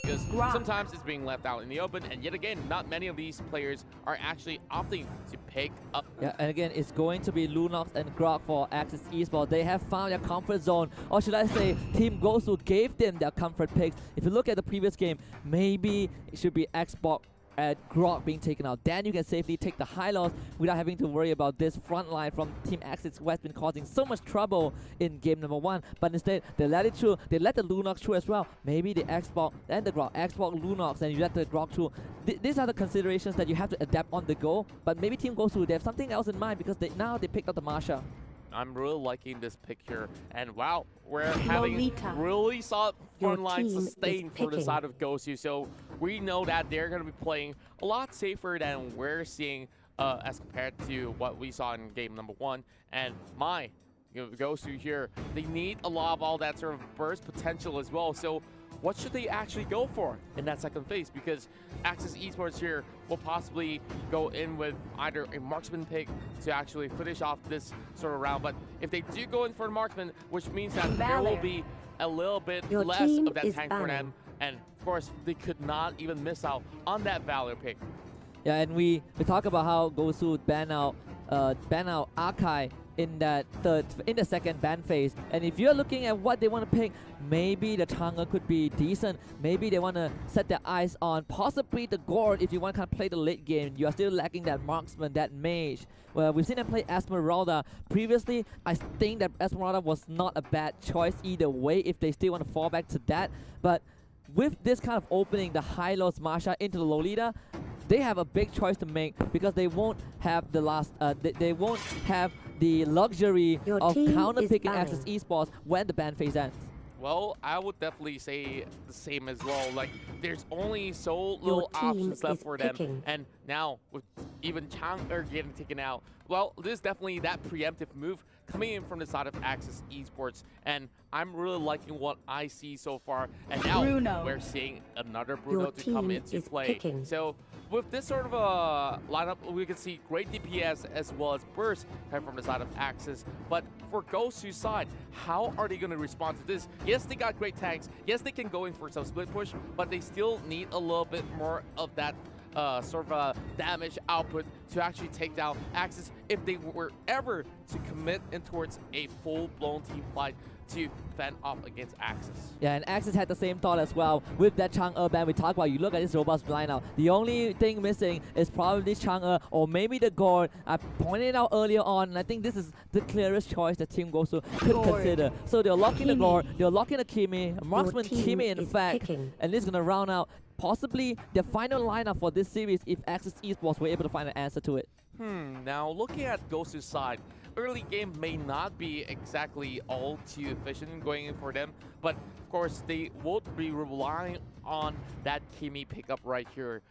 because sometimes it's being left out in the open, and yet again, not many of these players are actually opting to pick up. Yeah, and again, it's going to be Lunox and Grok for Axis Esports. They have found their comfort zone, or should I say, Team Gosu gave them their comfort picks. If you look at the previous game, maybe it should be Xbox at Grok being taken out. Then you can safely take the high loss without having to worry about this front line from Team Axis, who has been causing so much trouble in game number 1. But instead, they let it through. They let the Lunox through as well. Maybe the Xbox and the Grok. Xbox, Lunox, and you let the Grok through. These are the considerations that you have to adapt on the go. But maybe Team Gosu, they have something else in mind because now they picked up the Marsha. I'm really liking this pick here, and wow, we're having really solid front line sustain for the side of Gosu, so we know that they're going to be playing a lot safer than we're seeing as compared to what we saw in game number 1. And Gosu here, they need a lot of all that sort of burst potential as well, so what should they actually go for in that second phase? Because Axis Esports here will possibly go in with either a marksman pick to actually finish off this sort of round. But if they do go in for a marksman, which means that there will be a little bit less of that tank for them. And of course, they could not even miss out on that Valor pick. Yeah, and we talk about how Gosu ban out Archive in the second ban phase. And if you're looking at what they want to pick, maybe the Chang'e could be decent. Maybe they want to set their eyes on possibly the Gord if you want to kind of play the late game. You are still lacking that marksman, that mage. Well, we've seen them play Esmeralda previously. I think that Esmeralda was not a bad choice either way if they still want to fall back to that. But with this kind of opening the high-lows Marsha into the Lolita, they have a big choice to make because they won't have the last. They won't have the luxury of counter-picking Axis Esports when the ban phase ends. Well, I would definitely say the same as well. Like, there's only so little options left for them. And now, with even Jangan getting taken out, well, this is definitely that preemptive move coming in from the side of Axis Esports. And I'm really liking what I see so far. And now we're seeing another Bruno to come into play. So with this sort of a lineup, we can see great DPS as well as burst coming from the side of Axis. But for Gosu's side, how are they going to respond to this? Yes, they got great tanks. Yes, they can go in for some split push, but they still need a little bit more of that sort of a damage output to actually take down Axis if they were ever to commit in towards a full-blown team fight to fend off against Axis. Yeah, and Axis had the same thought as well with that Chang'e ban we talked about. You look at this robust lineup. The only thing missing is probably Chang'e or maybe the Gord. I pointed it out earlier on, and I think this is the clearest choice that Team Gosu could consider. So they're locking the Gord, they're locking the Kimi, Marksman Kimi in fact, and this is going to round out possibly the final lineup for this series if Axis Esports were able to find an answer to it. Now looking at Gosu's side, early game may not be exactly all too efficient going in for them, but of course they won't be relying on that Kimi pickup right here.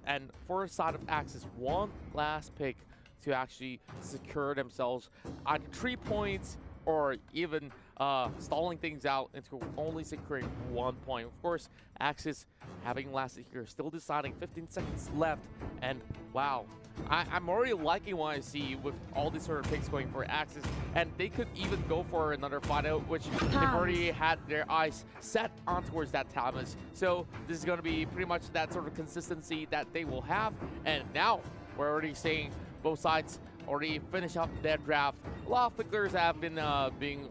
And for the side of Axis, one last pick to actually secure themselves either 3 points or even stalling things out into only securing 1 point. Of course, Axis having lasted here, still deciding, 15 seconds left, and wow, I'm already liking what I see with all these sort of picks going for Axis, and they could even go for another fight out, which they've already had their eyes set on towards that Thomas. So this is going to be pretty much that sort of consistency that they will have, and now we're already seeing both sides already finish up their draft. A lot of flicklers have been being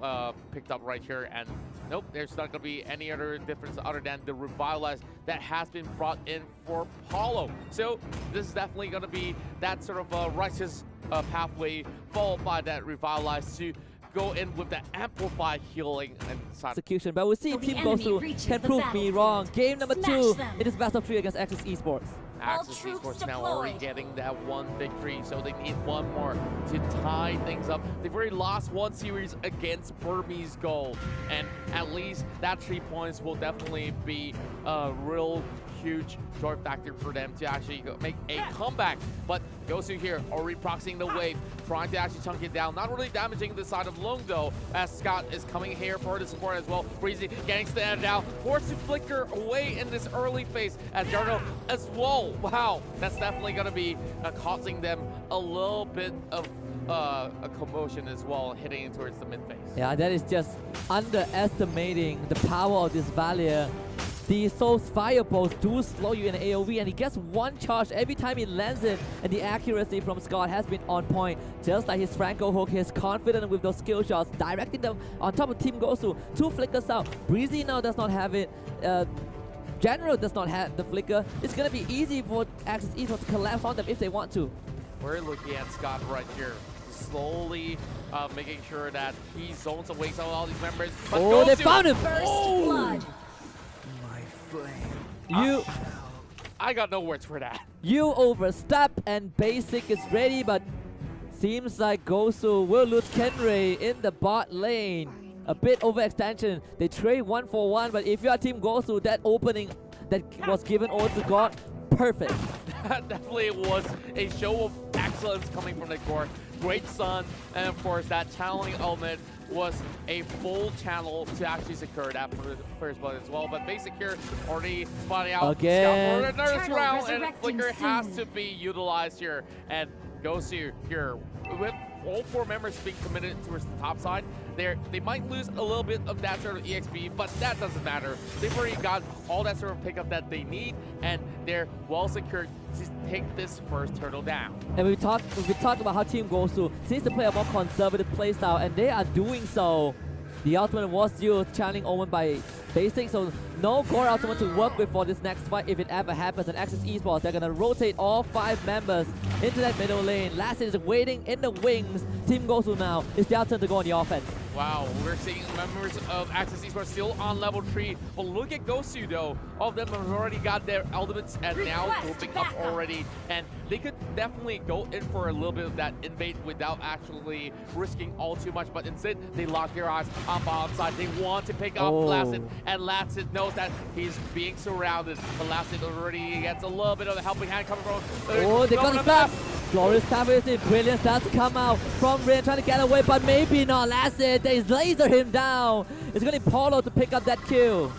picked up right here, and nope, there's not going to be any other difference other than the Revitalize that has been brought in for Paulo. So this is definitely going to be that sort of righteous pathway, followed by that Revitalize to go in with the amplified healing and execution. But we'll see if Team Gosu can prove me wrong. Game number 2, it is best of 3 against Axis Esports. Axis Esports now already getting that one victory, so they need one more to tie things up. They've already lost one series against Burmese Gold, and at least that 3 points will definitely be a real huge joy factor for them to actually make a comeback. But Gosu here already proxying the wave, trying to actually chunk it down, not really damaging the side of Lung though, as Scott is coming here for the support as well. Breezy getting standed down, forced to flicker away in this early phase as Jarno as well. Wow, that's definitely going to be causing them a little bit of a commotion as well, hitting towards the mid phase. Yeah, that is just underestimating the power of this Valier. the Soul's fireballs do slow you in AoE, and he gets one charge every time he lands it, and the accuracy from Scott has been on point. Just like his Franco hook, he's confident with those skill shots, directing them on top of Team Gosu. 2 flickers out. Breezy now does not have it. General does not have the flicker. It's going to be easy for Axis Esports to collapse on them if they want to. We're looking at Scott right here, slowly making sure that he zones away some of all these members. But oh, they Gosu, found him! First blood. My flame. I got no words for that. You overstep, and Basic is ready, but seems like Gosu will lose Kenray in the bot lane. A bit overextension. They trade 1 for 1, but if you are Team Gosu, that opening that was given over to God, perfect. That definitely was a show of excellence coming from the core. Great stun, and of course that channeling element was a full channel to actually secure that first blood as well. But Basic here already spotting out again. Scout for another Turtle round, and resurrecting Flicker has soon. to be utilized here. And Gosu here with all 4 members being committed towards the top side. They might lose a little bit of that sort of EXP, but that doesn't matter. They've already got all that sort of pickup that they need, and they're well secured to take this first turtle down. And we talked about how Team Gosu seems to play a more conservative playstyle, and they are doing so. The ultimate was used, channeling Omen by Basic, so no core ultimate to work with for this next fight if it ever happens. And Axis Esports, they're gonna rotate all 5 members into that middle lane. Last is waiting in the wings. Team Gosu now, it's their turn to go on the offense. Wow, we're seeing members of Axis Esports still on level 3. But look at Gosu though. All of them have already got their ultimates and now grouping up already. And they could definitely go in for a little bit of that invade without actually risking all too much. But instead, they lock their eyes on bottom side. They want to pick up Lancet, and Lancet knows that he's being surrounded. But Lancet already gets a little bit of a helping hand coming from... Oh, they got the stop! Glorious Staff is in. Brilliant starts to come out from Rain, trying to get away, but maybe not. Lancet, they laser him down. It's going to be Paulo to pick up that kill.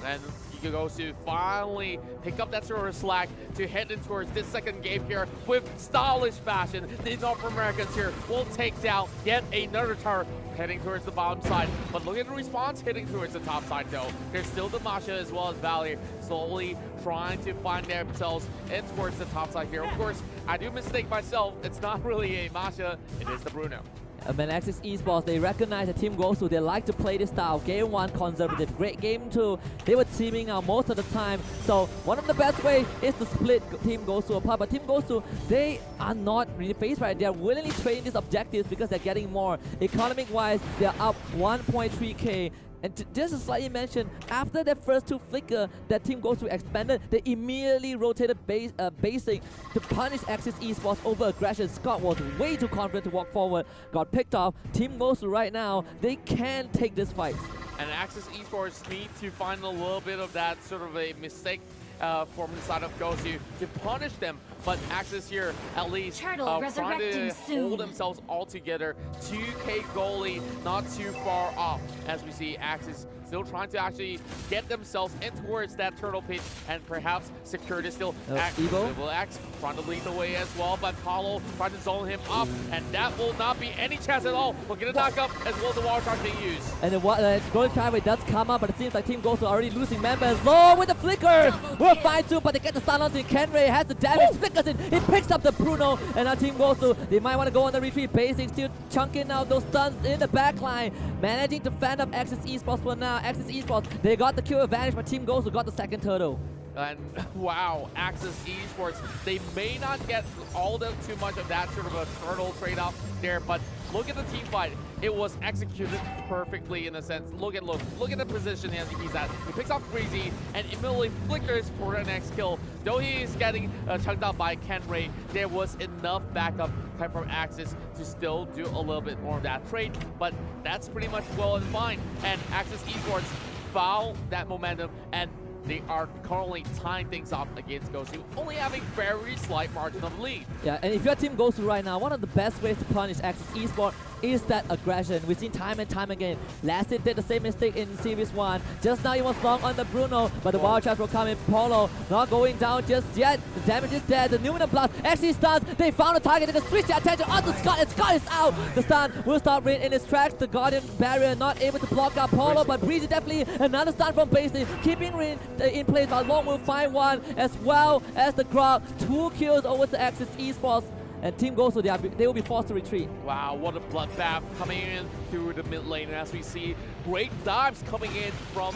And Gosu finally pick up that sort of slack to head in towards this second game here with stylish fashion. The North Americans here will take down yet another turret heading towards the bottom side. But look at the response heading towards the top side though. There's still the Masha as well as Valley slowly trying to find themselves in towards the top side here. Of course, I do mistake myself. It's not really a Masha, it is the Bruno. And Axis Esports, they recognize that Team Gosu, they like to play this style. Game 1, conservative. Great game 2. They were teaming out most of the time. So one of the best ways is to split Team Gosu apart. But Team Gosu, they are not really phased right. They are willingly trading these objectives because they're getting more. Economic-wise, they're up 1.3k. And just to slightly mention, after their first 2 flicker that Team Gosu expanded, they immediately rotated Basic to punish Axis Esports over aggression. Scott was way too confident to walk forward, got picked off. Team Gosu right now, they can take this fight. And Axis Esports need to find a little bit of that sort of a mistake from the side of Gosu to punish them. But Axis here, at least, trying to hold themselves all together. 2k goalie, not too far off. As we see Axis still trying to actually get themselves in towards that turtle pit and perhaps secure this still. Evo will Axe trying to lead the way as well, but Paulo trying to zone him up, and that will not be any chance at all. We'll get a knock up as well as the wall shot being used. And the golden Skyway does come up, but it seems like Team Gosu are already losing members. Low with the flicker! We're fine too, but they get the stun onto Kenray, has the damage, flickers it, he picks up the Bruno, and now Team Gosu, they might want to go on the retreat. Basic still chunking out those stuns in the backline, managing to fend up Axis Esports for now. Axis Esports, they got the kill advantage, but Team Gosu got the second turtle. And wow, Axis Esports, they may not get all the too much of that sort of a turtle trade-off there, but look at the team fight. It was executed perfectly in a sense. Look at the position he's at. He picks off Breezy and immediately flickers for the next kill. Though he is getting chunked out by Kenray, there was enough backup time from Axis to still do a little bit more of that trade, but that's pretty much well and fine. And Axis Esports found that momentum, and they are currently tying things up against Gosu, only having very slight margin of lead. Yeah, and if you're Team Gosu right now, one of the best ways to punish Axis Esports, is that aggression. We've seen time and time again. Last hit did the same mistake in Series 1. Just now he was long on the Bruno, but the wild charge will come in. Polo not going down just yet. The damage is there. The Numinum Blast actually stuns. They found a target. They switch their attention onto Scott, and Scott is out. The stun will start Rain in his tracks. The Guardian barrier not able to block out Polo, but Breezy definitely another stun from Basin, keeping Rain in place. But Long will find one, as well as the Grub. 2 kills over to Axis Esports. And Team Gosu, they will be forced to retreat. Wow, what a bloodbath coming in through the mid lane. And as we see, great dives coming in from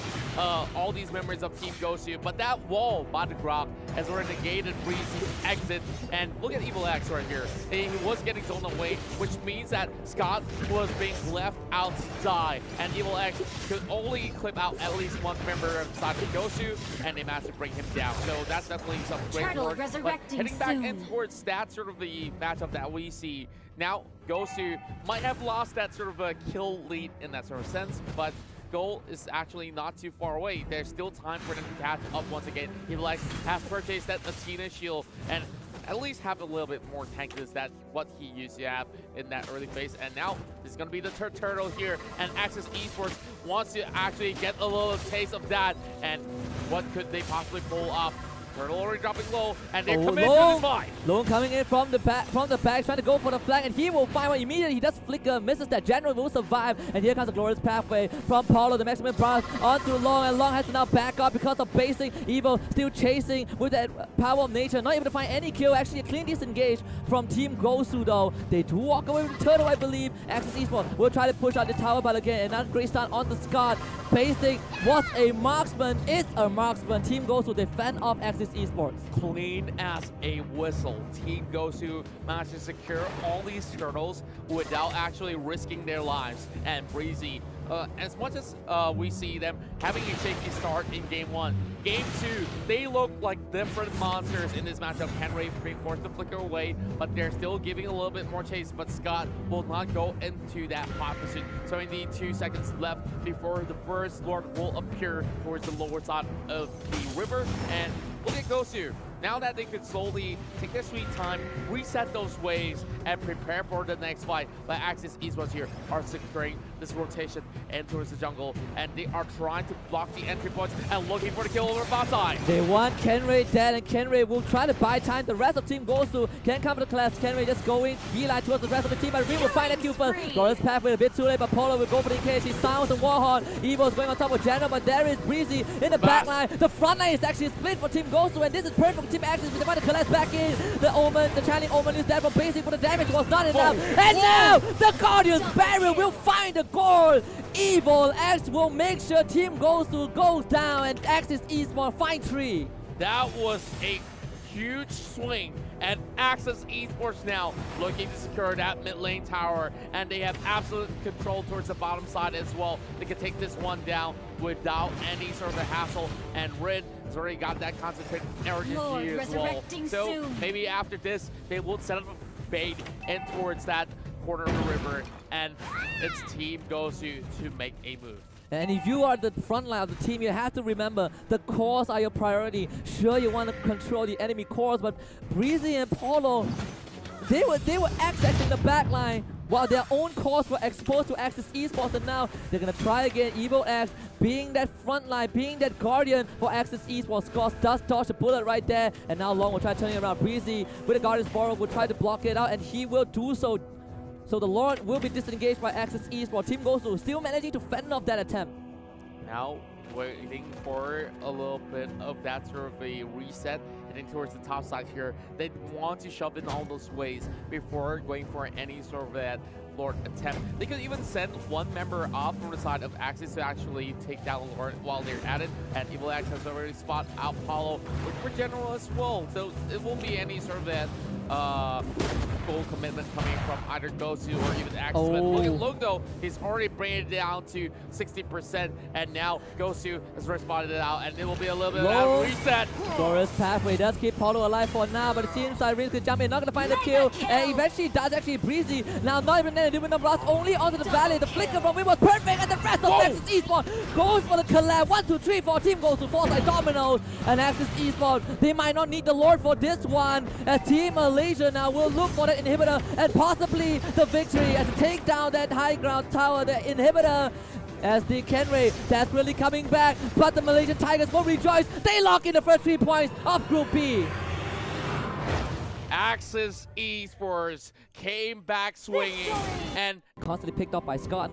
all these members of Team Gosu. But that wall by the Grok has already negated Breezy's exit. And look at Evil X right here. He was getting zoned away, which means that Scott was being left out to die. And Evil X could only clip out at least one member of side of Gosu, and they managed to bring him down. So that's definitely some great work. But heading back in towards that sort of the matchup that we see now, Gosu might have lost that sort of a kill lead in that sort of sense, but goal is actually not too far away. There's still time for them to catch up once again. He has purchased that Athena shield and at least have a little bit more tankiness than what he used to have in that early phase. And now this is going to be the turtle here, and Axis Esports wants to actually get a little taste of that. And what could they possibly pull off? Turtle already dropping low, and they're committed to this fight. Lone coming in from the back, trying to go for the flank, and he will find one immediately. He does flicker, misses that. General will survive, and here comes the glorious pathway from Paulo, the maximum blast onto Long, and Long has to now back up because of Basing. Evo still chasing with that power of nature, not able to find any kill. Actually, a clean disengage from Team Gosu though. They do walk away with the turtle, I believe. Axis Esports will try to push out the tower, but again, another great start onto Scott. Basing was a marksman, is a marksman. Team Gosu defend off Axis Esports. Clean as a whistle. Team Gosu managed to secure all these turtles without actually risking their lives. And Breezy, as much as we see them having a shaky start in Game 1, Game 2, they look like different monsters in this matchup. Henry being forced to flicker away, but they're still giving a little bit more chase. But Scott will not go into that hot pursuit. So we need 2 seconds left before the first Lord will appear towards the lower side of the river. And look at Gosu. Now that they could slowly take their sweet time, reset those waves, and prepare for the next fight. But Axis Esports here are securing this rotation and towards the jungle, and they are trying to block the entry points and looking for the kill over bot side. They want Kenray dead, and Kenray will try to buy time. The rest of Team Gosu can come to the class. Kenray just going beeline towards the rest of the team, but Reem will find that kill first. Glorious pathway a bit too late, but Polo will go for the engage. He sounds the Warhorn. Evo is going on top of Jangan, but there is Breezy in the back line. The front line is actually split for Team Gosu, and this is perfect for Team Axis. They want to collect back in. The Omen, the channeling Omen is there from Basic, but the damage was not enough. And now the Guardian's barrier will find the goal. Evil X will make sure Team Gosu goes down, and Axis Esports find 3. That was a huge swing, and Axis Esports now looking to secure that mid lane tower, and they have absolute control towards the bottom side as well. They can take this one down without any sort of a hassle, and Rin has already got that concentrated energy as well. So maybe after this, they will set up a bait in towards that corner of the river, and its Team Gosu to make a move. And if you are the front line of the team, you have to remember the cores are your priority. Sure, you want to control the enemy cores, but Breezy and Polo, they were accessing the back line while their own cores were exposed to Axis Esports, and now they're gonna try again. Evo X being that front line, being that guardian for Axis Esports. Scott does dodge a bullet right there, and now Long will try turning around. Breezy with the Guardian's Borrow will try to block it out, and he will do so. So the Lord will be disengaged by Axis Esports. Team Gosu still managing to fend off that attempt. Now waiting for a little bit of that sort of a reset, heading towards the top side here. They want to shove in all those ways before going for any sort of that Lord attempt. They could even send one member off from the side of Axis to actually take down Lord while they're at it. And Evil X has already spot out Paulo, which for General as well. So it won't be any sort of that goal commitment coming from either Gosu or even Axis. But look at Luke though, he's already bringing it down to 60%, and now Gosu has responded it out, and it will be a little bit of that reset. Glorious pathway does keep Paulo alive for now, but it seems like Reem could jump in, not gonna find the kill, and eventually does actually Breezy. Now not even then, Luminum Blast only onto the valley. The flicker from him was perfect, and the rest of Axis Esports goes for the collab. 1, 2, 3, 4 team goes to 4 side dominoes, and Axis Esports, they might not need the Lord for this one. As Team Malaysia now will look for the inhibitor and possibly the victory as to take down that high ground tower, the inhibitor. As the Kenray desperately coming back, but the Malaysian Tigers will rejoice. They lock in the first 3 points of Group B. Axis Esports came back swinging and Constantly picked up by Scott.